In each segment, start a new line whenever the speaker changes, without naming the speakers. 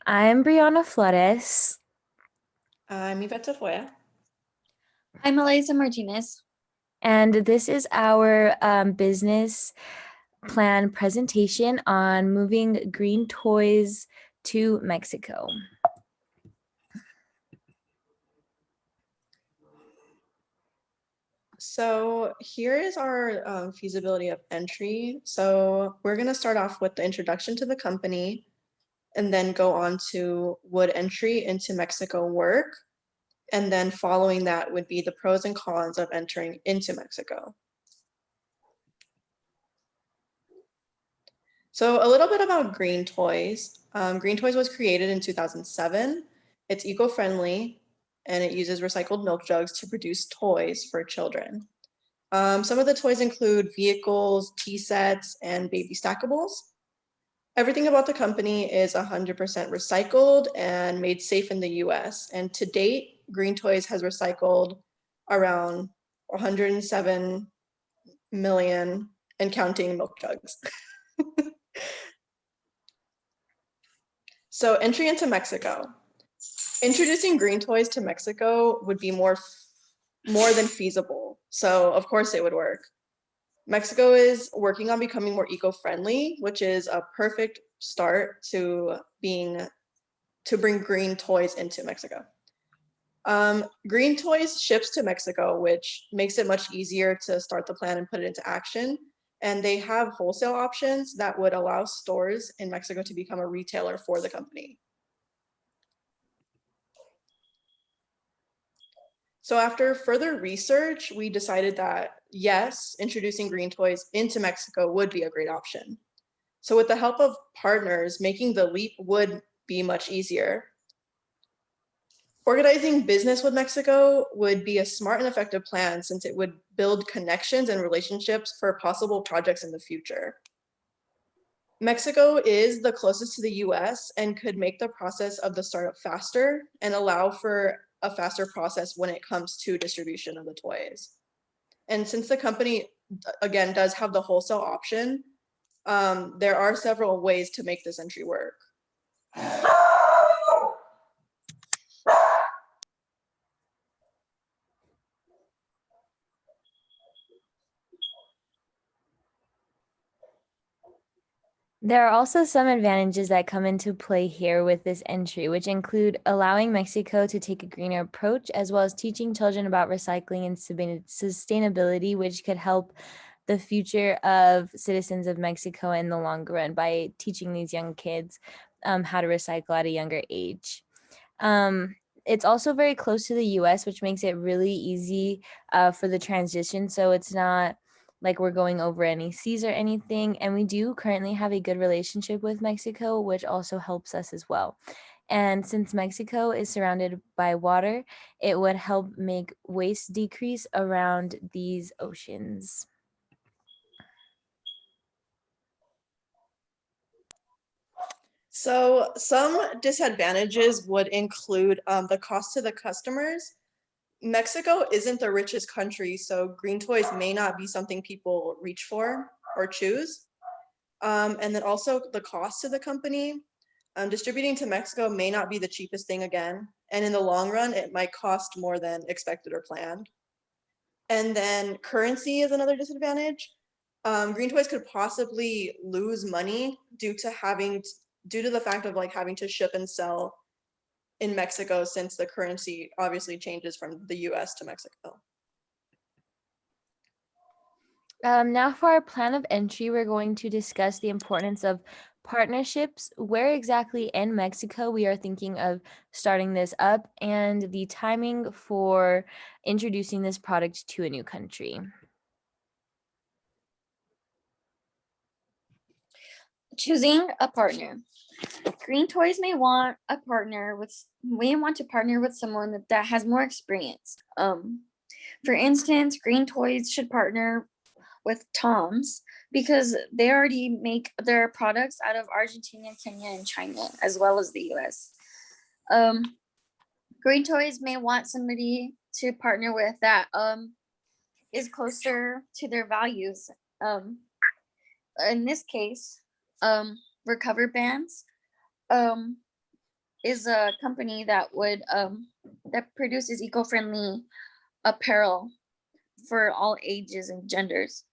I'm Brianna Flores.
I'm Yvette Tafoya.
I'm Elisa Martinez.
And this is our business plan presentation on moving green toys to Mexico.
So here is our feasibility of entry. So we're going to start off with the introduction to the company and then go on to would entry into Mexico work? And then following that would be the pros and cons of entering into Mexico. So a little bit about Green Toys. Green Toys was created in 2007. It's eco-friendly and it uses recycled milk jugs to produce toys for children. Some of the toys include vehicles, tea sets, and baby stackables. Everything about the company is 100% recycled and made safe in the US. And to date, Green Toys has recycled around 107 million and counting milk jugs. So entry into Mexico. Introducing Green Toys to Mexico would be more than feasible. So of course it would work. Mexico is working on becoming more eco-friendly, which is a perfect start to bring green toys into Mexico. Green Toys ships to Mexico, which makes it much easier to start the plan and put it into action. And they have wholesale options that would allow stores in Mexico to become a retailer for the company. So after further research, we decided that yes, introducing Green Toys into Mexico would be a great option. So with the help of partners, making the leap would be much easier. Organizing business with Mexico would be a smart and effective plan since it would build connections and relationships for possible projects in the future. Mexico is the closest to the US and could make the process of the startup faster and allow for a faster process when it comes to distribution of the toys. And since the company, again, does have the wholesale option, there are several ways to make this entry work.
There are also some advantages that come into play here with this entry, which include allowing Mexico to take a greener approach, as well as teaching children about recycling and sustainability, which could help the future of citizens of Mexico in the long run by teaching these young kids how to recycle at a younger age. It's also very close to the US, which makes it really easy for the transition. So it's not like we're going over any seas or anything. And we do currently have a good relationship with Mexico, which also helps us as well. And since Mexico is surrounded by water, it would help make waste decrease around these oceans.
So some disadvantages would include the cost to the customers. Mexico isn't the richest country, so green toys may not be something people reach for or choose. And then also the cost to the company. Distributing to Mexico may not be the cheapest thing again. And in the long run, it might cost more than expected or planned. And then currency is another disadvantage. Green Toys could possibly lose money due to the fact of like having to ship and sell in Mexico since the currency obviously changes from the US to Mexico.
Now for our plan of entry, we're going to discuss the importance of partnerships, where exactly in Mexico we are thinking of starting this up, and the timing for introducing this product to a new country.
Choosing a partner. Green Toys may want to partner with someone that has more experience. For instance, Green Toys should partner with Tom's because they already make their products out of Argentina, Kenya, and China, as well as the US. Green Toys may want somebody to partner with that is closer to their values. In this case, Recover Bands is a company that would that produces eco-friendly apparel for all ages and genders.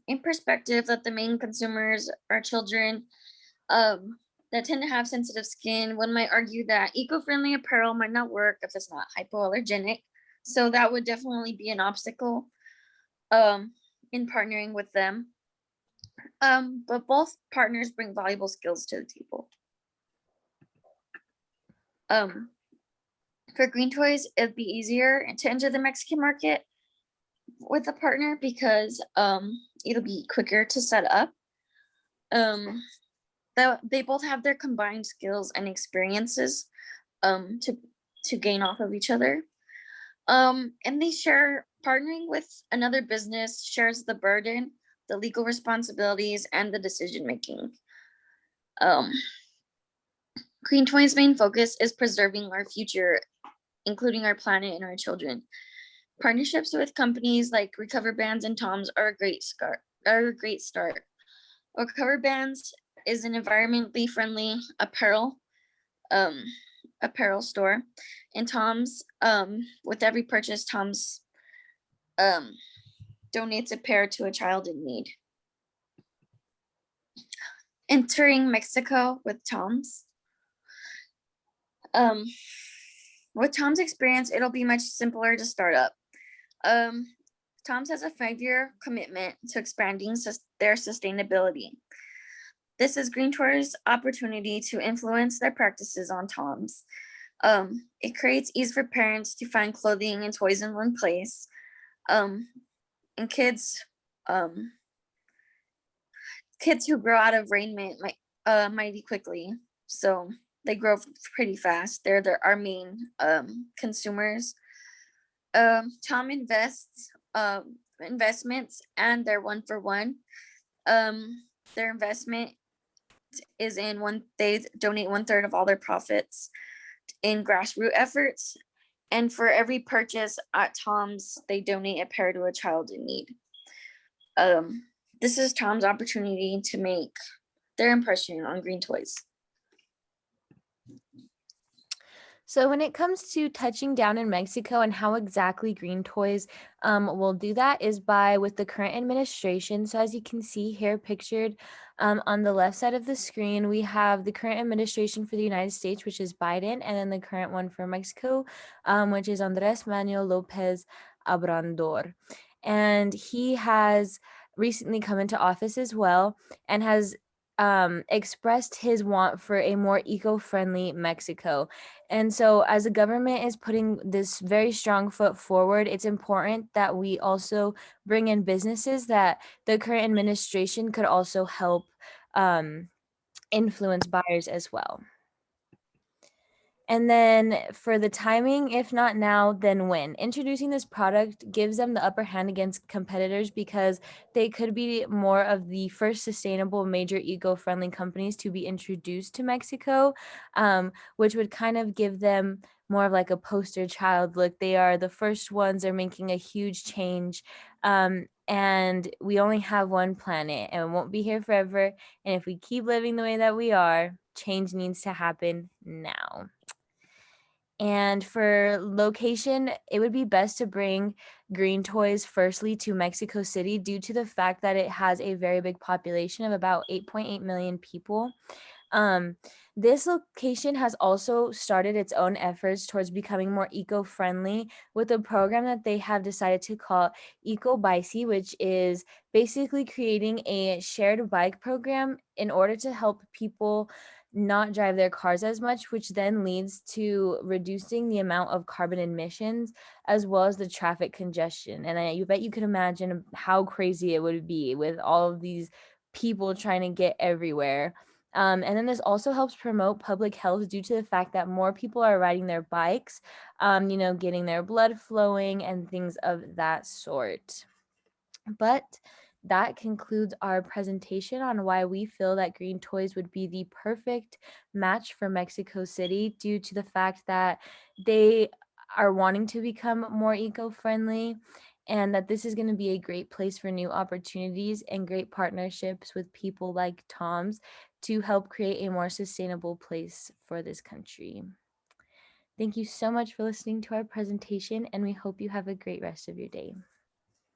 In perspective that the main consumers are children that tend to have sensitive skin, one might argue that eco-friendly apparel might not work if it's not hypoallergenic. So that would definitely be an obstacle in partnering with them. But both partners bring valuable skills to the table. For Green Toys, it'd be easier to enter the Mexican market with a partner because it'll be quicker to set up. They both have their combined skills and experiences to gain off of each other. And they share partnering with another business shares the burden, the legal responsibilities, and the decision making. Green Toys' main focus is preserving our future, including our planet and our children. Partnerships with companies like Recover Bands and Toms are a great start. Recover Bands is an environmentally friendly apparel store, and Toms, with every purchase, Toms donates a pair to a child in need. Entering Mexico with Toms. With Tom's experience, it'll be much simpler to start up. Tom's has a 5-year commitment to expanding their sustainability. This is Green Toys' opportunity to influence their practices on Tom's. It creates ease for parents to find clothing and toys in one place. And kids who grow out of raiment mighty quickly. So they grow pretty fast. They're our main consumers. Tom invests investments, and they're 1-for-1. Their investment is they donate 1/3 of all their profits in grassroots efforts. And for every purchase at Tom's, they donate a pair to a child in need. This is Tom's opportunity to make their impression on Green Toys.
So when it comes to touching down in Mexico and how exactly Green Toys will do that is with the current administration. So as you can see here pictured on the left side of the screen, we have the current administration for the United States, which is Biden, and then the current one for Mexico, which is Andrés Manuel López Obrador. And he has recently come into office as well and has expressed his want for a more eco-friendly Mexico. And so as the government is putting this very strong foot forward, it's important that we also bring in businesses that the current administration could also help influence buyers as well. And then for the timing, if not now, then when? Introducing this product gives them the upper hand against competitors because they could be more of the first sustainable major eco-friendly companies to be introduced to Mexico, which would kind of give them more of like a poster child look. They are the first ones, they're making a huge change. And we only have one planet and it won't be here forever. And if we keep living the way that we are, change needs to happen now. And for location, it would be best to bring Green Toys firstly to Mexico City due to the fact that it has a very big population of about 8.8 million people. This location has also started its own efforts towards becoming more eco-friendly with a program that they have decided to call Eco Bici, which is basically creating a shared bike program in order to help people not drive their cars as much, which then leads to reducing the amount of carbon emissions as well as the traffic congestion. And you bet you can imagine how crazy it would be with all of these people trying to get everywhere. And then this also helps promote public health due to the fact that more people are riding their bikes, getting their blood flowing and things of that sort. But that concludes our presentation on why we feel that Green Toys would be the perfect match for Mexico City due to the fact that they are wanting to become more eco-friendly and that this is going to be a great place for new opportunities and great partnerships with people like Tom's to help create a more sustainable place for this country. Thank you so much for listening to our presentation, and we hope you have a great rest of your day.